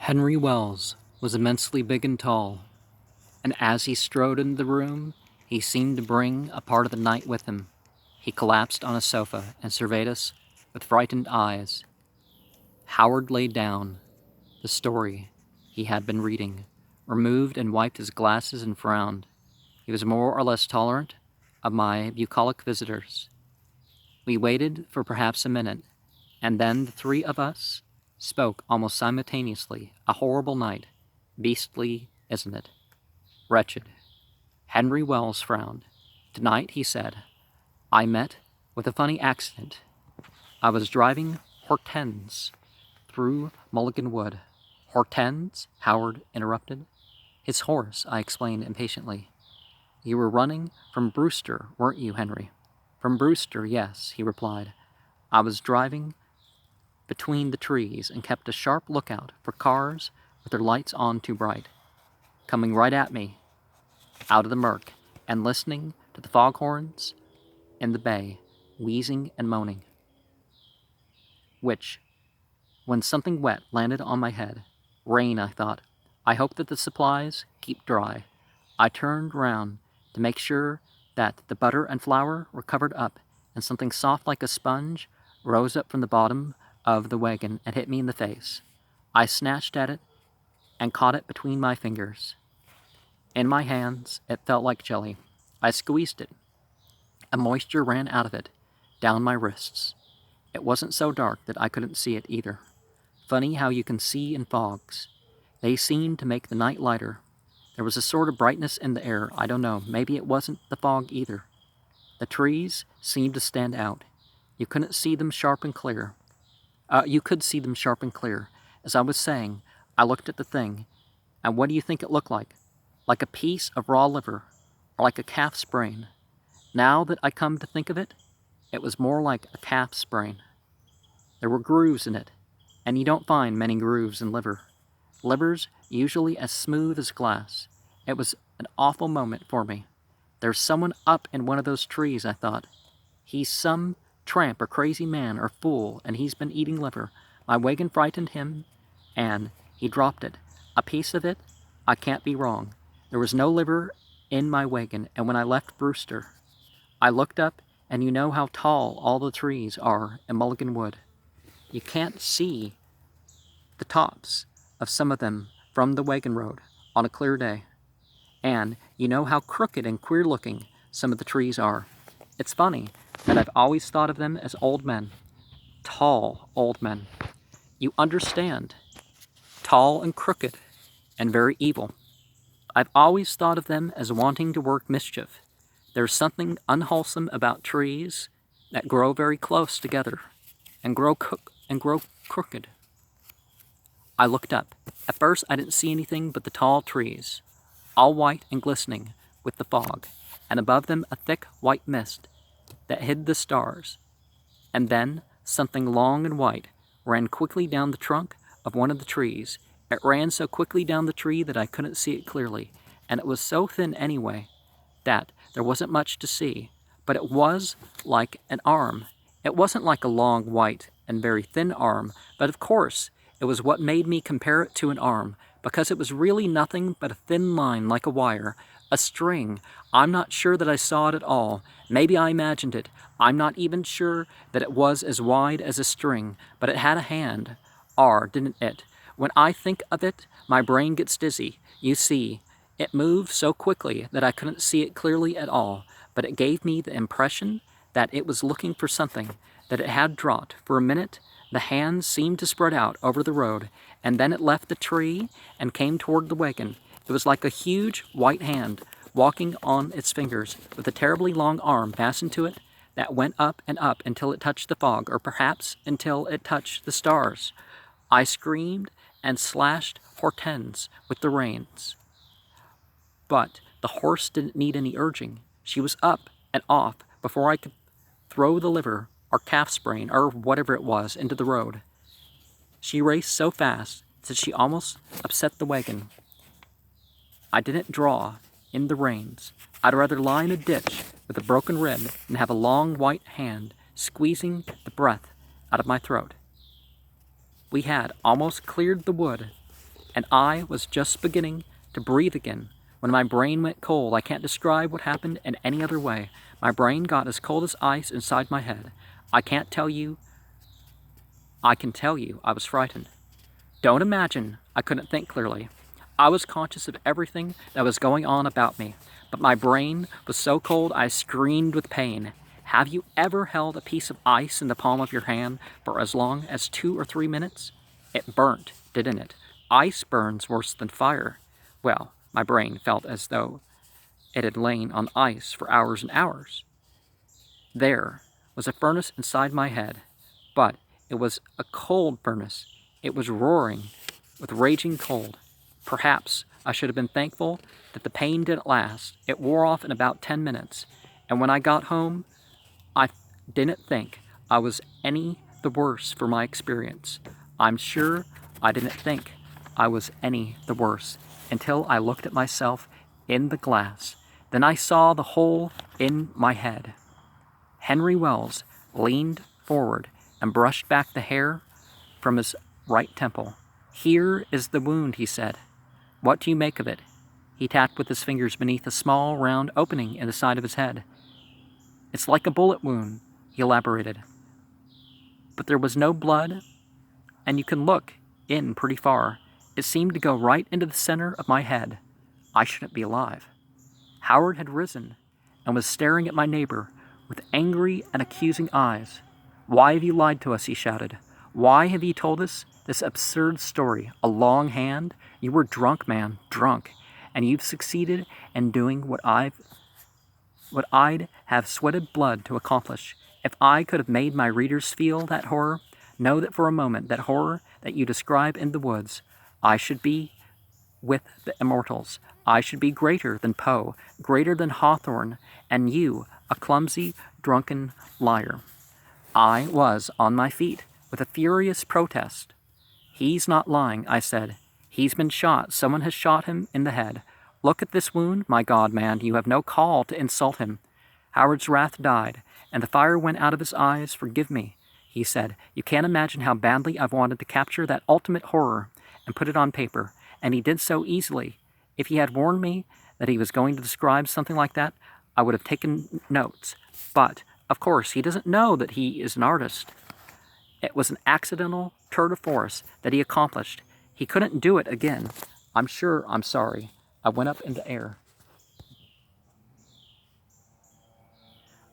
Henry Wells was immensely big and tall, and as he strode into the room, he seemed to bring a part of the night with him. He collapsed on a sofa and surveyed us with frightened eyes. Howard laid down the story he had been reading, removed and wiped his glasses, and frowned. He was more or less tolerant of my bucolic visitors. We waited for perhaps a minute, and then the three of us spoke almost simultaneously. A horrible night. Beastly, isn't it? Wretched. Henry Wells frowned. Tonight, he said, I met with a funny accident. I was driving Hortense through Mulligan Wood. Hortense? Howard interrupted. His horse, I explained impatiently. You were running from Brewster, weren't you, Henry? From Brewster, yes, he replied. I was driving between the trees and kept a sharp lookout for cars with their lights on too bright, coming right at me out of the murk, and listening to the foghorns in the bay, wheezing and moaning. Which, when something wet landed on my head, rain, I thought. I hope that the supplies keep dry. I turned round to make sure that the butter and flour were covered up, and something soft like a sponge rose up from the bottom of the wagon and hit me in the face. I snatched at it and caught it between my fingers. In my hands, it felt like jelly. I squeezed it, and moisture ran out of it, down my wrists. It wasn't so dark that I couldn't see it either. Funny how you can see in fogs. They seemed to make the night lighter. There was a sort of brightness in the air. I don't know, maybe it wasn't the fog either. The trees seemed to stand out. You couldn't see them sharp and clear. You could see them sharp and clear. As I was saying, I looked at the thing, and what do you think it looked like? Like a piece of raw liver, or like a calf's brain. Now that I come to think of it, it was more like a calf's brain. There were grooves in it, and you don't find many grooves in liver. Liver's usually as smooth as glass. It was an awful moment for me. There's someone up in one of those trees, I thought. He's some tramp or crazy man or fool, and he's been eating liver. My wagon frightened him, and he dropped it. A piece of it? I can't be wrong. There was no liver in my wagon, and when I left Brewster, I looked up, and you know how tall all the trees are in Mulligan Wood. You can't see the tops of some of them from the wagon road on a clear day. And you know how crooked and queer-looking some of the trees are. It's funny that I've always thought of them as old men. Tall old men. You understand? Tall and crooked and very evil. I've always thought of them as wanting to work mischief. There's something unwholesome about trees that grow very close together and grow crooked. I looked up. At first I didn't see anything but the tall trees, all white and glistening with the fog, and above them a thick white mist that hid the stars. And then something long and white ran quickly down the trunk of one of the trees. It ran so quickly down the tree that I couldn't see it clearly, and it was so thin anyway that there wasn't much to see, but it was like an arm. It wasn't like a long, white, and very thin arm, but of course it was what made me compare it to an arm, because it was really nothing but a thin line like a wire, a string. I'm not sure that I saw it at all. Maybe I imagined it. I'm not even sure that it was as wide as a string, but it had a hand. Didn't it? When I think of it, my brain gets dizzy. You see, it moved so quickly that I couldn't see it clearly at all, but it gave me the impression that it was looking for something, that it had dropped. For a minute, the hand seemed to spread out over the road, and then it left the tree and came toward the wagon. It was like a huge white hand walking on its fingers, with a terribly long arm fastened to it that went up and up until it touched the fog, or perhaps until it touched the stars. I screamed and slashed Hortense with the reins. But the horse didn't need any urging. She was up and off before I could throw the liver, or calf's brain, or whatever it was, into the road. She raced so fast that she almost upset the wagon. I didn't draw in the reins. I'd rather lie in a ditch with a broken rib than have a long white hand squeezing the breath out of my throat. We had almost cleared the wood and I was just beginning to breathe again when my brain went cold. I can't describe what happened in any other way. My brain got as cold as ice inside my head. I can tell you I was frightened. Don't imagine I couldn't think clearly. I was conscious of everything that was going on about me, but my brain was so cold I screamed with pain. Have you ever held a piece of ice in the palm of your hand for as long as 2 or 3 minutes? It burnt, didn't it? Ice burns worse than fire. Well, my brain felt as though it had lain on ice for hours and hours. There was a furnace inside my head, but it was a cold furnace. It was roaring with raging cold. Perhaps I should have been thankful that the pain didn't last. It wore off in about 10 minutes, and when I got home, I didn't think I was any the worse for my experience. I'm sure I didn't think I was any the worse until I looked at myself in the glass. Then I saw the hole in my head. Henry Wells leaned forward and brushed back the hair from his right temple. Here is the wound, he said. What do you make of it? He tapped with his fingers beneath a small, round opening in the side of his head. It's like a bullet wound, he elaborated. But there was no blood, and you can look in pretty far. It seemed to go right into the center of my head. I shouldn't be alive. Howard had risen and was staring at my neighbor with angry and accusing eyes. Why have you lied to us? He shouted. Why have you told us this absurd story? A long hand? You were drunk, man, drunk, and you've succeeded in doing what I'd have sweated blood to accomplish. If I could have made my readers feel that horror, know that for a moment, that horror that you describe in the woods, I should be with the immortals. I should be greater than Poe, greater than Hawthorne, and you, a clumsy, drunken liar. I was on my feet with a furious protest. He's not lying, I said. He's been shot. Someone has shot him in the head. Look at this wound. My God, man, you have no call to insult him. Howard's wrath died, and the fire went out of his eyes. Forgive me, he said. You can't imagine how badly I've wanted to capture that ultimate horror and put it on paper, and he did so easily. If he had warned me that he was going to describe something like that, I would have taken notes. But, of course, he doesn't know that he is an artist. It was an accidental tour de force that he accomplished. He couldn't do it again. I'm sure I'm sorry. I went up into air.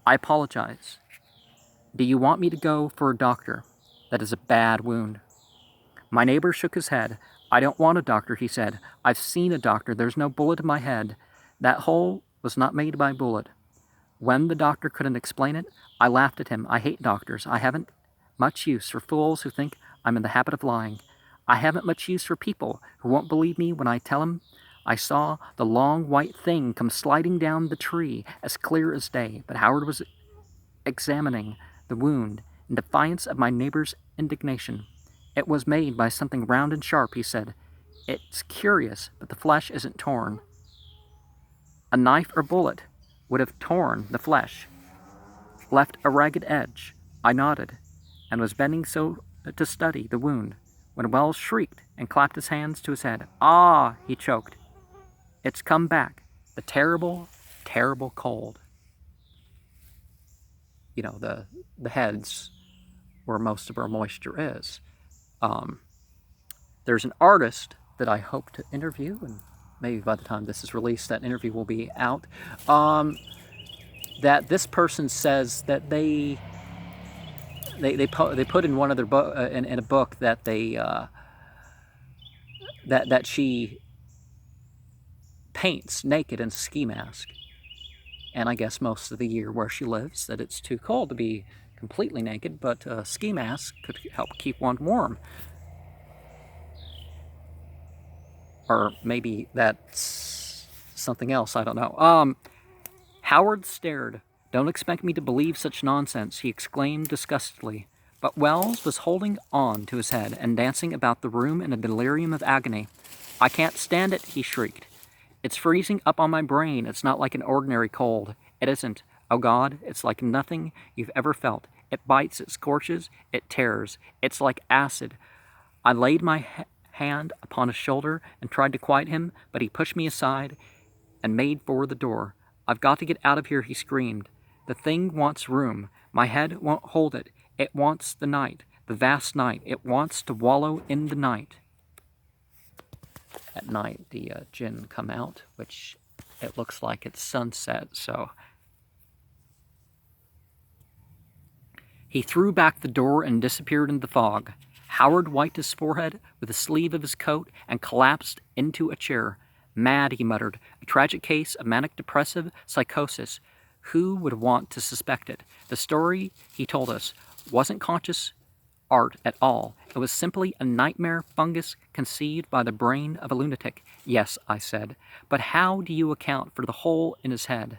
I apologize. Do you want me to go for a doctor? That is a bad wound. My neighbor shook his head. I don't want a doctor, he said. I've seen a doctor. There's no bullet in my head. That hole was not made by a bullet. When the doctor couldn't explain it, I laughed at him. I hate doctors. I haven't much use for fools who think I'm in the habit of lying. I haven't much use for people who won't believe me when I tell them I saw the long white thing come sliding down the tree as clear as day. But Howard was examining the wound in defiance of my neighbor's indignation. It was made by something round and sharp, he said. It's curious, but the flesh isn't torn. A knife or bullet would have torn the flesh, left a ragged edge. I nodded, and was bending so to study the wound, when Wells shrieked and clapped his hands to his head. Ah, he choked. It's come back. The terrible, terrible cold. You know, the head's where most of our moisture is. There's an artist that I hope to interview, and maybe by the time this is released, that interview will be out. That this person says that they put in one of their in a book that they that she paints naked in a ski mask, and I guess most of the year where she lives that it's too cold to be completely naked, but a ski mask could help keep one warm. Or maybe that's something else, I don't know. Howard stared. Don't expect me to believe such nonsense, he exclaimed disgustedly. But Wells was holding on to his head and dancing about the room in a delirium of agony. I can't stand it, he shrieked. It's freezing up on my brain. It's not like an ordinary cold. It isn't. Oh God, it's like nothing you've ever felt. It bites, it scorches, it tears. It's like acid. I laid my hand upon his shoulder and tried to quiet him, but he pushed me aside and made for the door. "I've got to get out of here," he screamed. "The thing wants room. My head won't hold it. It wants the night, the vast night. It wants to wallow in the night." At night, the jinn come out, which it looks like it's sunset, so... He threw back the door and disappeared in the fog. Howard wiped his forehead with the sleeve of his coat and collapsed into a chair. "Mad," he muttered. "A tragic case of manic-depressive psychosis. Who would want to suspect it? The story he told us wasn't conscious art at all. It was simply a nightmare fungus conceived by the brain of a lunatic." "Yes," I said. "But how do you account for the hole in his head?"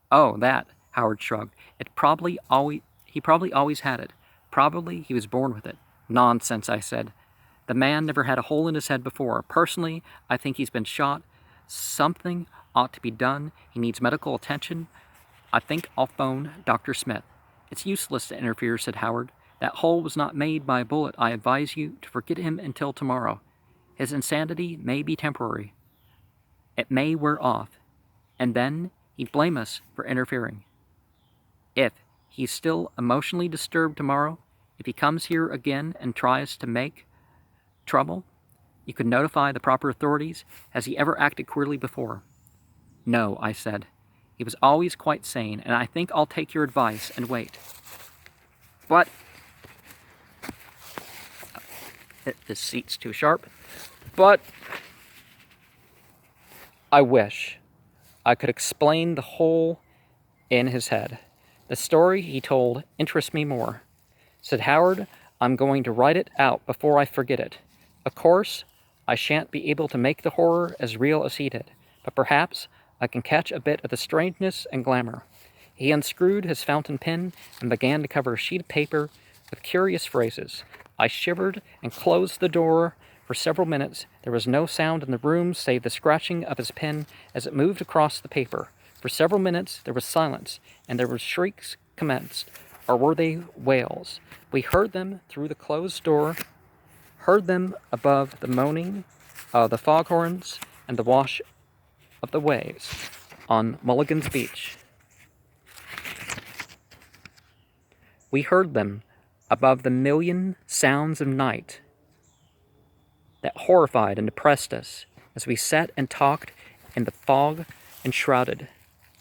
"Oh, that," Howard shrugged. He probably always had it. Probably he was born with it." "Nonsense," I said. "The man never had a hole in his head before. Personally, I think he's been shot. Something ought to be done. He needs medical attention. I think I'll phone Dr. Smith." "It's useless to interfere," said Howard. "That hole was not made by a bullet. I advise you to forget him until tomorrow. His insanity may be temporary. It may wear off. And then he'd blame us for interfering. If he's still emotionally disturbed tomorrow, if he comes here again and tries to make trouble, you could notify the proper authorities. Has he ever acted queerly before?" "No," I said. "He was always quite sane, and I think I'll take your advice and wait." "But..." This seat's too sharp. "But I wish I could explain the hole in his head. The story he told interests me more," said Howard. "I'm going to write it out before I forget it. Of course, I shan't be able to make the horror as real as he did, but perhaps I can catch a bit of the strangeness and glamour." He unscrewed his fountain pen and began to cover a sheet of paper with curious phrases. I shivered and closed the door. For several minutes there was no sound in the room save the scratching of his pen as it moved across the paper. For several minutes there was silence, and there were shrieks commenced. Or were they wails? We heard them through the closed door, heard them above the moaning of the foghorns and the wash of the waves on Mulligan's Beach. We heard them above the million sounds of night that horrified and depressed us as we sat and talked in the fog-enshrouded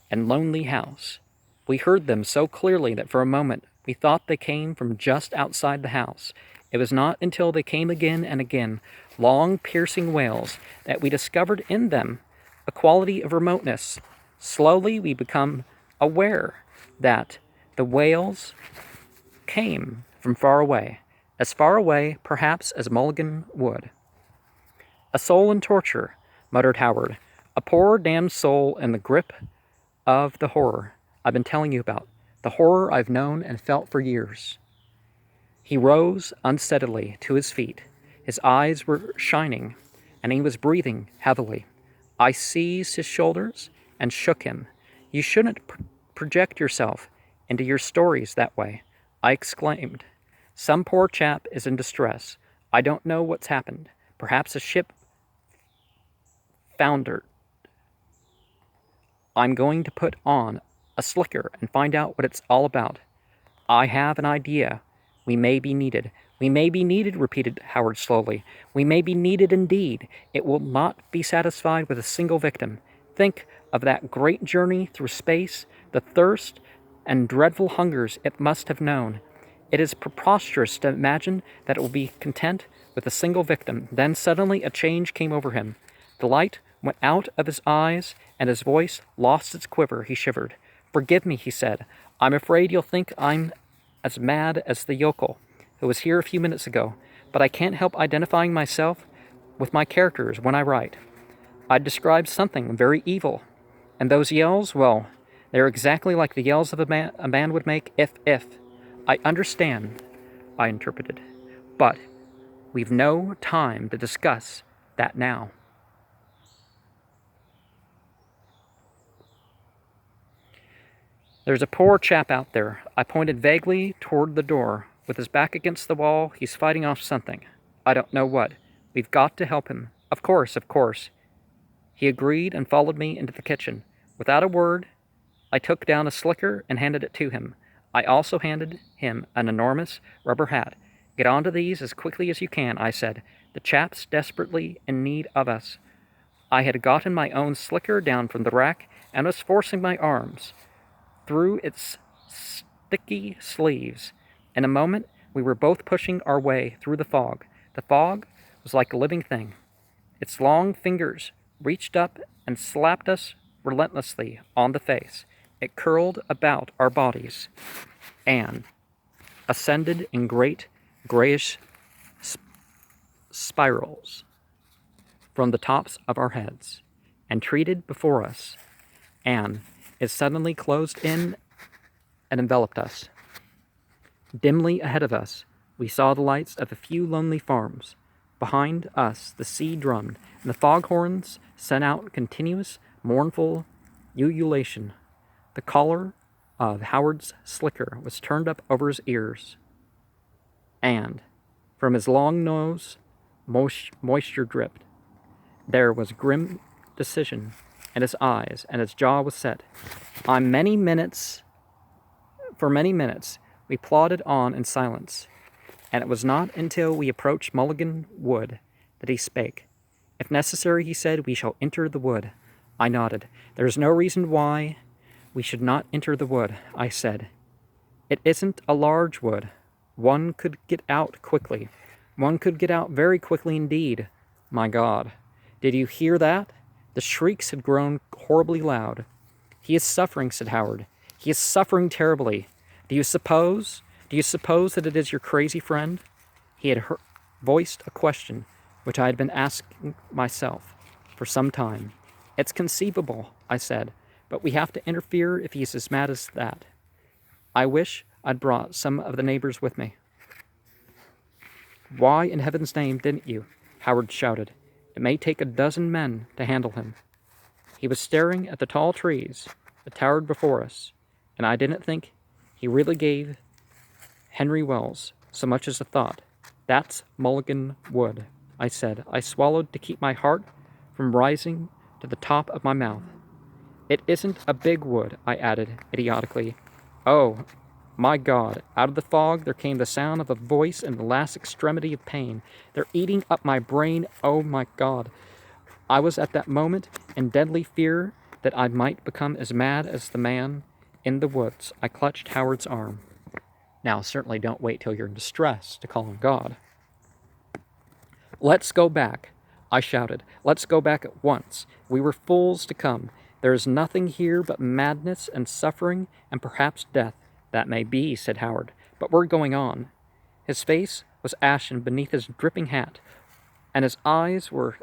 and lonely house. We heard them so clearly that for a moment we thought they came from just outside the house. It was not until they came again and again, long, piercing wails, that we discovered in them a quality of remoteness. Slowly we become aware that the wails came from far away perhaps as Mulligan Wood. "A soul in torture," muttered Howard. "A poor damned soul in the grip of the horror I've been telling you about, the horror I've known and felt for years." He rose unsteadily to his feet. His eyes were shining, and he was breathing heavily. I seized his shoulders and shook him. "You shouldn't project yourself into your stories that way," I exclaimed. "Some poor chap is in distress. I don't know what's happened. Perhaps a ship foundered. I'm going to put on a slicker and find out what it's all about. I have an idea. We may be needed." "We may be needed," repeated Howard slowly. "We may be needed indeed. It will not be satisfied with a single victim. Think of that great journey through space, the thirst and dreadful hungers it must have known. It is preposterous to imagine that it will be content with a single victim." Then suddenly a change came over him. The light went out of his eyes, and his voice lost its quiver. He shivered. "Forgive me," he said. "I'm afraid you'll think I'm as mad as the yokel who was here a few minutes ago, but I can't help identifying myself with my characters when I write. I'd describe something very evil. And those yells, well, they're exactly like the yells of a man would make if... I understand," I interpreted. "But we've no time to discuss that now." "There's a poor chap out there." I pointed vaguely toward the door. "With his back against the wall, he's fighting off something. I don't know what. We've got to help him. Of course, of course. He agreed and followed me into the kitchen. Without a word, I took down a slicker and handed it to him. I also handed him an enormous rubber hat. Get onto these as quickly as you can, I said. The chap's desperately in need of us. I had gotten my own slicker down from the rack and was forcing my arms through its sticky sleeves. In a moment, we were both pushing our way through the fog. The fog was like a living thing. Its long fingers reached up and slapped us relentlessly on the face. It curled about our bodies and ascended in great grayish spirals from the tops of our heads and treated before us, and it suddenly closed in and enveloped us. Dimly ahead of us, we saw the lights of a few lonely farms. Behind us, the sea drummed, and the foghorns sent out continuous, mournful ululation. The collar of Howard's slicker was turned up over his ears, and from his long nose, moisture dripped. There was grim decision in his eyes, and his jaw was set. For many minutes, we plodded on in silence, and it was not until we approached Mulligan Wood that he spake. If necessary, he said, we shall enter the wood. I nodded. There is no reason why we should not enter the wood, I said. It isn't a large wood. One could get out quickly. One could get out very quickly indeed. My God. Did you hear that? The shrieks had grown horribly loud. He is suffering, said Howard. He is suffering terribly. Do you suppose that it is your crazy friend? He had voiced a question which I had been asking myself for some time. It's conceivable, I said, but we have to interfere if he's as mad as that. I wish I'd brought some of the neighbors with me. Why in heaven's name didn't you? Howard shouted. It may take a dozen men to handle him. He was staring at the tall trees that towered before us, and I didn't think he really gave Henry Wells so much as a thought. That's Mulligan Wood, I said. I swallowed to keep my heart from rising to the top of my mouth. It isn't a big wood, I added idiotically. Oh, my God. Out of the fog there came the sound of a voice in the last extremity of pain. They're eating up my brain. Oh, my God. I was at that moment in deadly fear that I might become as mad as the man in the woods. I clutched Howard's arm. Now, certainly don't wait till you're in distress to call on God. Let's go back, I shouted. Let's go back at once. We were fools to come. There is nothing here but madness and suffering and perhaps death. That may be, said Howard, but we're going on. His face was ashen beneath his dripping hat, and his eyes were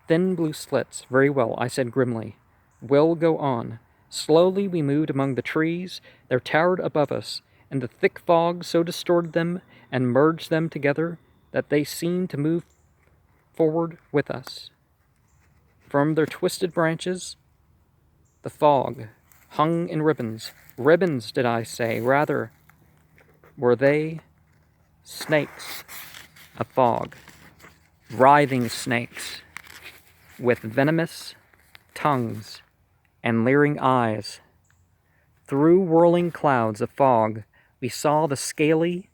thin blue slits. Very well, I said grimly. We'll go on. Slowly we moved among the trees. There towered above us, and the thick fog so distorted them and merged them together that they seemed to move forward with us. From their twisted branches, the fog hung in ribbons. Ribbons, did I say? Rather, were they snakes of fog, writhing snakes with venomous tongues and leering eyes. Through whirling clouds of fog, we saw the scaly,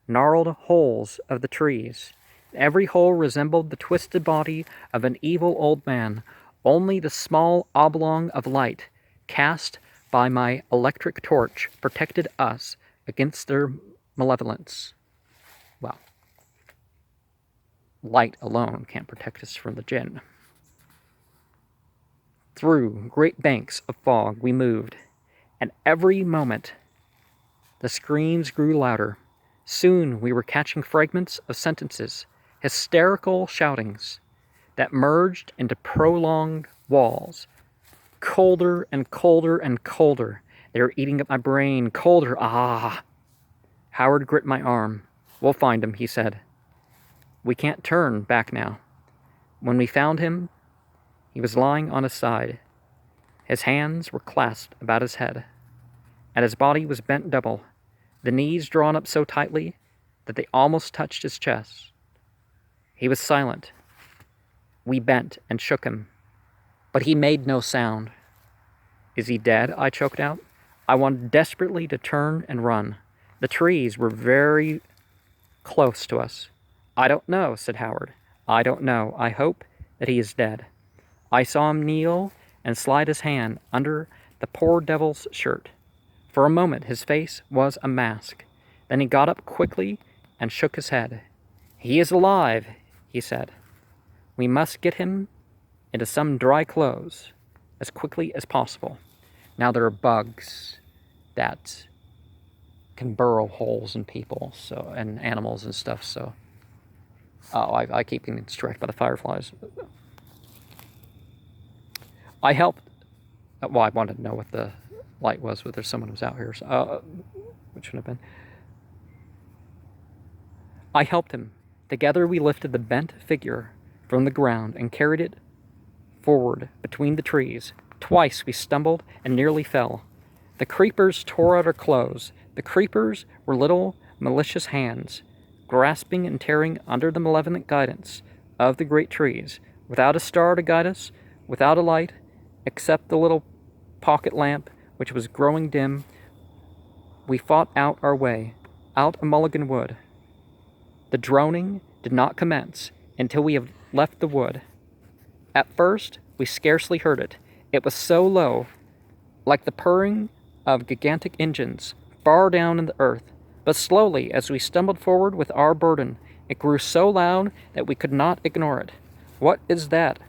gnarled holes of the trees. Every hole resembled the twisted body of an evil old man. Only the small oblong of light cast by my electric torch protected us against their malevolence. Well, light alone can't protect us from the jinn. Through great banks of fog we moved, and every moment the screams grew louder. Soon we were catching fragments of sentences, hysterical shoutings that merged into prolonged walls. Colder and colder and colder. They were eating up my brain. Colder. Ah! Howard gripped my arm. We'll find him, he said. We can't turn back now. When we found him, he was lying on his side. His hands were clasped about his head, and his body was bent double, the knees drawn up so tightly that they almost touched his chest. He was silent, We bent and shook him, but he made no sound. Is he dead? I choked out. I wanted desperately to turn and run. The trees were very close to us. I don't know, said Howard. I don't know. I hope that he is dead. I saw him kneel and slide his hand under the poor devil's shirt. For a moment his face was a mask. Then he got up quickly and shook his head. He is alive, he said. We must get him into some dry clothes as quickly as possible. Now there are bugs that can burrow holes in people, and animals and stuff, so... Oh, I keep getting distracted by the fireflies. I helped... Well, I wanted to know what the light was, whether someone was out here, so, which shouldn't have been. I helped him. Together we lifted the bent figure from the ground and carried it forward between the trees. Twice we stumbled and nearly fell. The creepers tore at our clothes. The creepers were little malicious hands, grasping and tearing under the malevolent guidance of the great trees, without a star to guide us, without a light, except the little pocket lamp, which was growing dim. We fought out our way, out of Mulligan Wood. The droning did not commence until we had left the wood. At first, we scarcely heard it. It was so low, like the purring of gigantic engines far down in the earth. But slowly, as we stumbled forward with our burden, it grew so loud that we could not ignore it. What is that?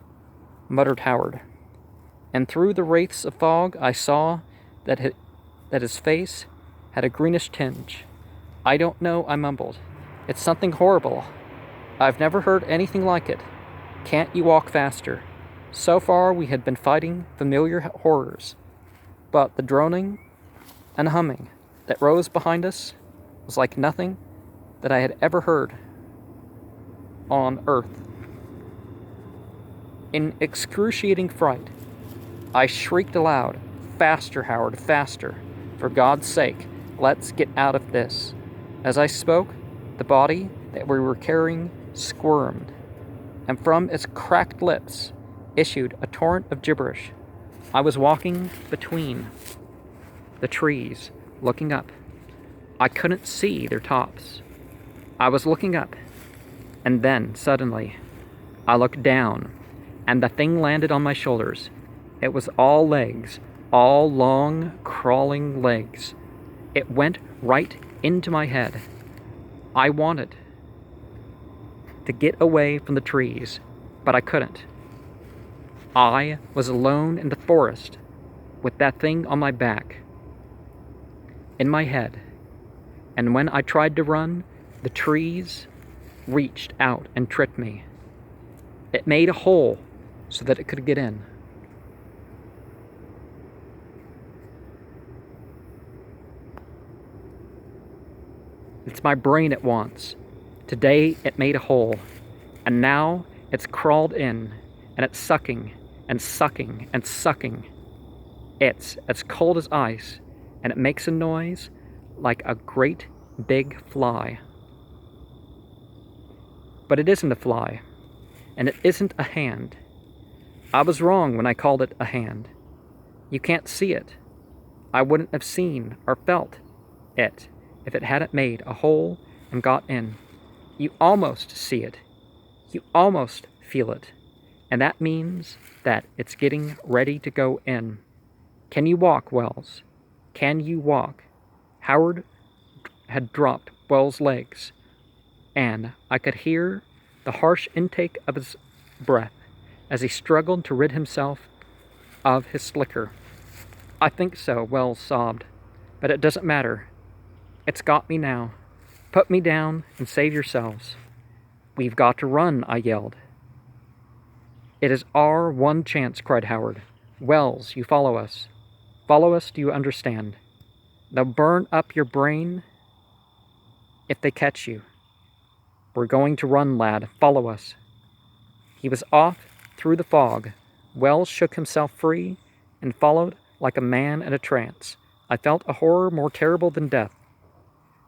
Muttered Howard. And through the wraiths of fog, I saw that his face had a greenish tinge. I don't know, I mumbled. It's something horrible. I've never heard anything like it. Can't you walk faster? So far we had been fighting familiar horrors, but the droning and humming that rose behind us was like nothing that I had ever heard on earth. In excruciating fright, I shrieked aloud, "Faster, Howard, faster! For God's sake, let's get out of this." As I spoke, the body that we were carrying squirmed, and from its cracked lips issued a torrent of gibberish. I was walking between the trees, looking up. I couldn't see their tops. I was looking up, and then, suddenly, I looked down, and the thing landed on my shoulders. It was all legs, all long, crawling legs. It went right into my head. I wanted to get away from the trees, but I couldn't. I was alone in the forest with that thing on my back, in my head, and when I tried to run, the trees reached out and tripped me. It made a hole so that it could get in. It's my brain it wants. Today it made a hole, and now it's crawled in, and it's sucking and sucking and sucking. It's as cold as ice, and it makes a noise like a great big fly. But it isn't a fly, and it isn't a hand. I was wrong when I called it a hand. You can't see it. I wouldn't have seen or felt it if it hadn't made a hole and got in. You almost see it. You almost feel it. And that means that it's getting ready to go in. Can you walk, Wells? Can you walk? Howard had dropped Wells' legs, and I could hear the harsh intake of his breath as he struggled to rid himself of his slicker. I think so, Wells sobbed, but it doesn't matter. It's got me now. Put me down and save yourselves. We've got to run, I yelled. It is our one chance, cried Howard. Wells, you follow us. Follow us, do you understand? They'll burn up your brain if they catch you. We're going to run, lad. Follow us. He was off through the fog. Wells shook himself free and followed like a man in a trance. I felt a horror more terrible than death.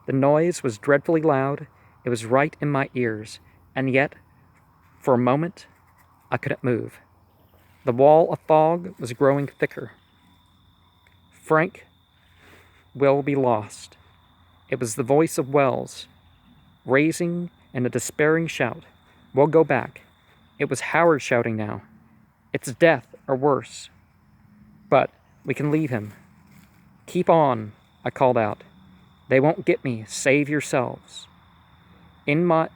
The noise was dreadfully loud. It was right in my ears. And yet, for a moment, I couldn't move. The wall of fog was growing thicker. Frank will be lost. It was the voice of Wells, raising in a despairing shout. We'll go back. It was Howard shouting now. It's death or worse. But we can leave him. Keep on, I called out. They won't get me. Save yourselves. In my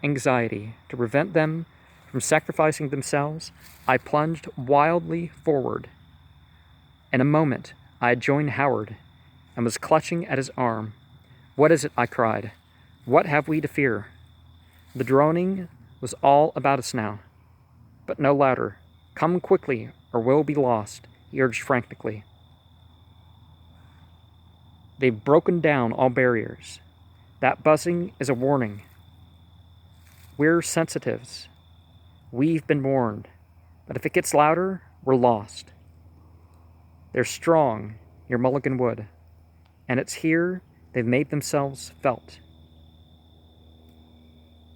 anxiety to prevent them from sacrificing themselves, I plunged wildly forward. In a moment, I had joined Howard and was clutching at his arm. What is it? I cried. What have we to fear? The droning was all about us now, but no louder. Come quickly, or we'll be lost, he urged frantically. They've broken down all barriers. That buzzing is a warning. We're sensitives. We've been warned, but if it gets louder, we're lost. They're strong, near Mulligan Wood, and it's here they've made themselves felt.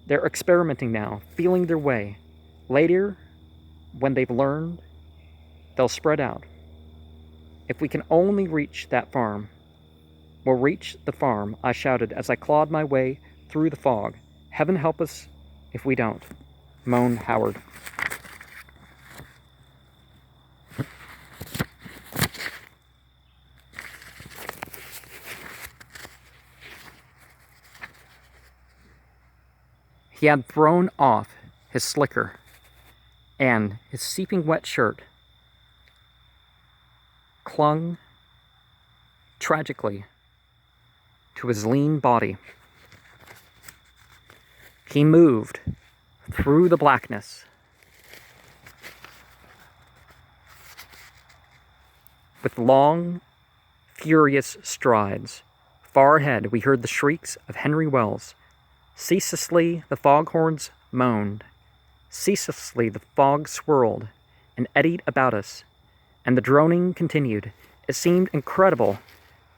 They're experimenting now, feeling their way. Later, when they've learned, they'll spread out. If we can only reach that farm, we'll reach the farm, I shouted as I clawed my way through the fog. Heaven help us if we don't, moaned Howard. He had thrown off his slicker, and his seeping wet shirt clung tragically to his lean body. He moved through the blackness with long, furious strides. Far ahead, we heard the shrieks of Henry Wells. Ceaselessly, the foghorns moaned. Ceaselessly, the fog swirled and eddied about us, and the droning continued. It seemed incredible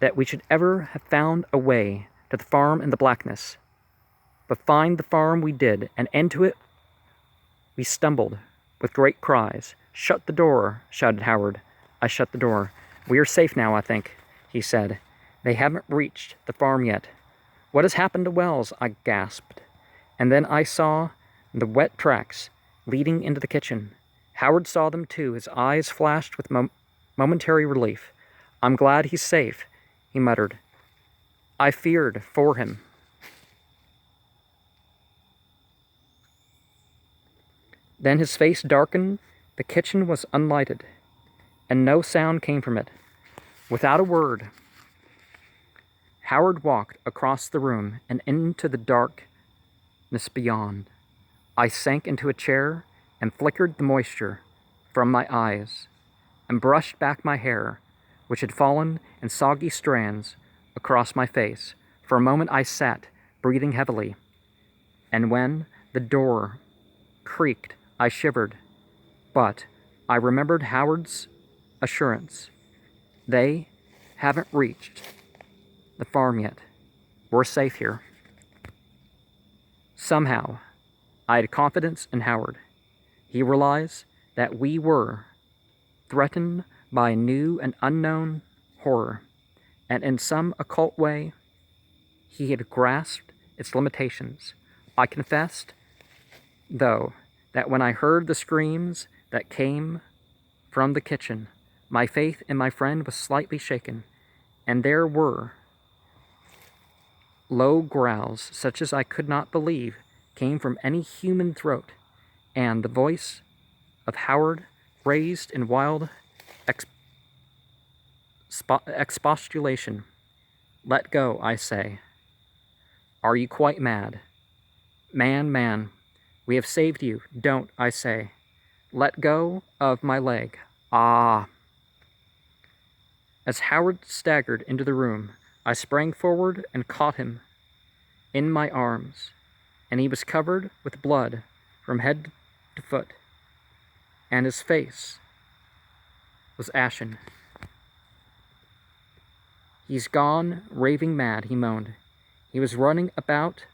that we should ever have found a way to the farm in the blackness. But find the farm we did, and into it we stumbled with great cries. Shut the door, shouted Howard. I shut the door. We are safe now, I think, he said. They haven't reached the farm yet. What has happened to Wells? I gasped. And then I saw the wet tracks leading into the kitchen. Howard saw them too. His eyes flashed with momentary relief. I'm glad he's safe, he muttered. I feared for him. Then his face darkened. The kitchen was unlighted, and no sound came from it. Without a word, Howard walked across the room and into the darkness beyond. I sank into a chair and flickered the moisture from my eyes and brushed back my hair, which had fallen in soggy strands across my face. For a moment I sat, breathing heavily, and when the door creaked, I shivered. But I remembered Howard's assurance. They haven't reached the farm yet. We're safe here. Somehow, I had confidence in Howard. He realized that we were threatened by a new and unknown horror, and in some occult way, he had grasped its limitations. I confessed, though, that when I heard the screams that came from the kitchen, my faith in my friend was slightly shaken, and there were low growls such as I could not believe came from any human throat, and the voice of Howard raised in wild expostulation. Let go, I say. Are you quite mad? Man, we have saved you. Don't, I say. Let go of my leg. Ah. As Howard staggered into the room, I sprang forward and caught him in my arms, and he was covered with blood from head to foot, and his face was ashen. He's gone raving mad, he moaned. He was running about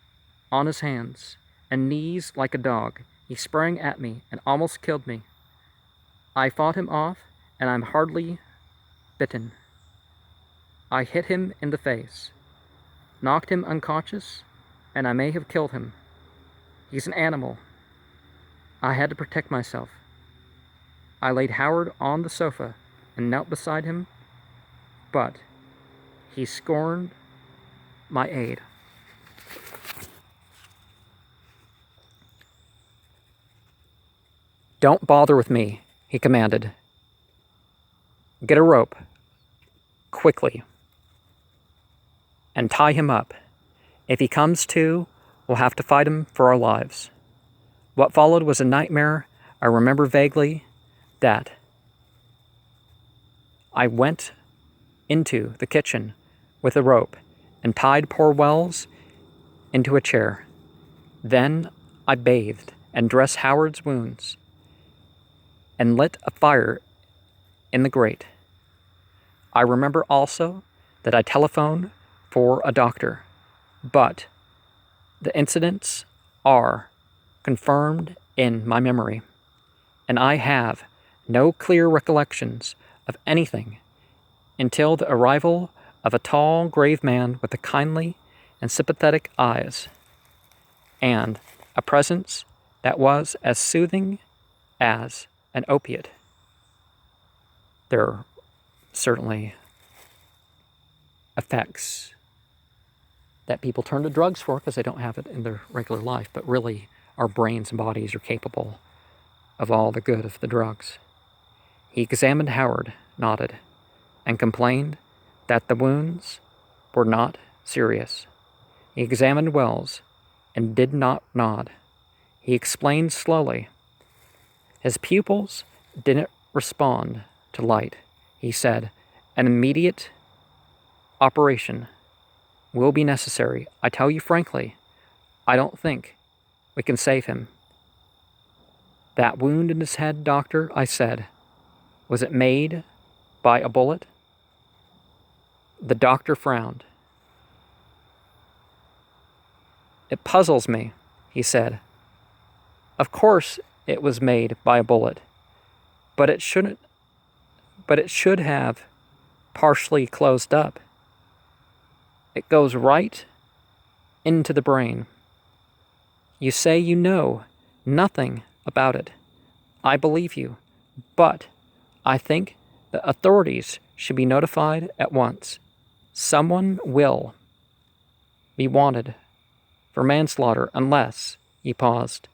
on his hands and knees like a dog. He sprang at me and almost killed me. I fought him off, and I'm hardly bitten. I hit him in the face, knocked him unconscious, and I may have killed him. He's an animal. I had to protect myself. I laid Howard on the sofa and knelt beside him, but he scorned my aid. "Don't bother with me," he commanded. "Get a rope, quickly, and tie him up. If he comes to, we'll have to fight him for our lives." What followed was a nightmare. I remember vaguely that I went into the kitchen with a rope and tied poor Wells into a chair. Then I bathed and dressed Howard's wounds and lit a fire in the grate. I remember also that I telephoned for a doctor, but the incidents are confirmed in my memory, and I have no clear recollections of anything until the arrival of a tall, grave man with a kindly and sympathetic eyes, and a presence that was as soothing as an opiate. There are certainly effects that people turn to drugs for because they don't have it in their regular life, but really our brains and bodies are capable of all the good of the drugs. He examined Howard, nodded, and complained that the wounds were not serious. He examined Wells and did not nod. He explained slowly. His pupils didn't respond to light. He said, "An immediate operation will be necessary. I tell you frankly, I don't think we can save him." "That wound in his head, doctor," I said, "was it made by a bullet?" The doctor frowned. "It puzzles me," he said. "Of course it was made by a bullet, but it should have partially closed up. It goes right into the brain. You say you know nothing about it. I believe you, but I think the authorities should be notified at once. Someone will be wanted for manslaughter unless," he paused,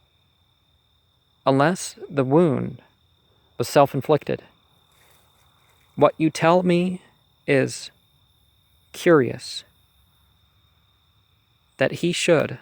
"unless the wound was self-inflicted. What you tell me is curious, that he should